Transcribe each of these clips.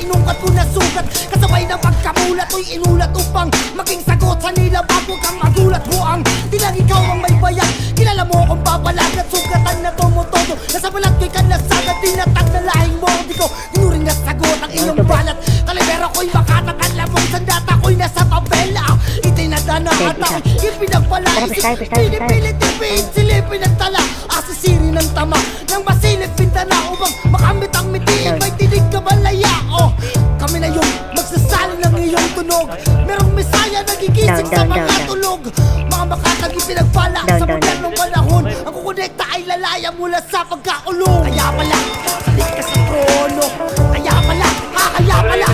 inukat ko na sugat. Kasabay ng pagkamulat, to'y inulat upang maging sagot sa nila. Bago kang magulat, buang di lang ikaw ang may bayag. Kilala mo akong babalag at sugatan na tumutodo. Nasa balat ko'y kanasagad, tinatag na lahing mo. Di ko ginuring na sagot ang iyong balat. Kalibera ko'y makatat, ang labong sandata ko'y nasa tabela. Itinadana at ako'y ipinagpalaisip. Pinipilit tipid, silipin ang tala. Asisiri ng tama, nang masilip pintana. Upang makamit ang mitiin, may tinig ka balaya. Oh, kami na yung magsasali ng iyong tunog. Merong misaya nagigising sa mga tulog. Mga makatag ipinagpala sa pagkat ng panahon. Ang kukonekta ay lalaya mula sa pagkaulong. Kaya pala, salik ka sa trono. Kaya pala, kaya pala,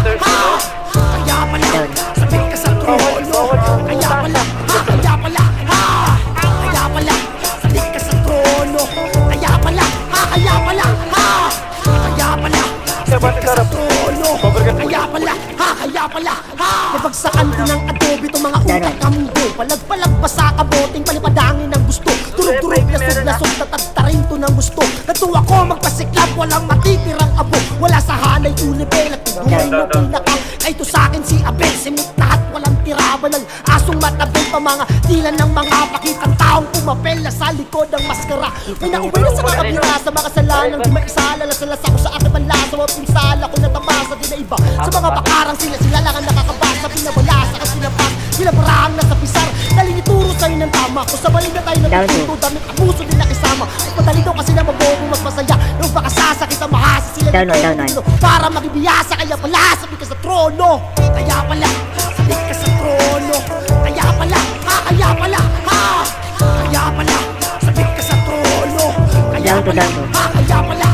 kaya pala, sabik ka sa trono. Kaya pala, kaya pala, kaya pala, salik ka sa trono. Kaya pala, kaya pala, kaya pala, sabik ka sa trono. Kaya pala, kaya pala, nabagsakan ko ng adobe itong mga utak kamundo. Palag-palag pa sa kaboting, palipadangin ng gusto. Turog-turog na sug, tatagtarin to ng gusto. Natuwa ko magpasiklab, walang matitirang abo. Wala sa hanay unibel at tiguray mo pinaka. Kaya ito sa'kin si Abel, simut lahat walang tiraban. Ng asong matabel pa mga tila ng mga pakitang taong pumapel na sa likod ng maskara. Pinaubay na sa kakabira sa mga salanang di maisala. Lasalas ako sa aking panlasa, wapinsala ko natamasa di na iba. Sa mga bakarang sila lang ang nakakabasa. Pinabalasa ka sinapas, sinabarang nasa pisar. Daling ituro sa'yo ng tama, kung sa balik na tayo nagpupunto. Damit abuso din nakisama. Madali daw kasi na mabobo mas masaya. Nung baka sasakit ang mahasa sila dito para magibiyasa. Kaya pala sabik ka sa trono. Kaya pala sabik ka sa trono. Kaya pala, kaya pala, kaya pala sabik ka sa trono. Kaya pala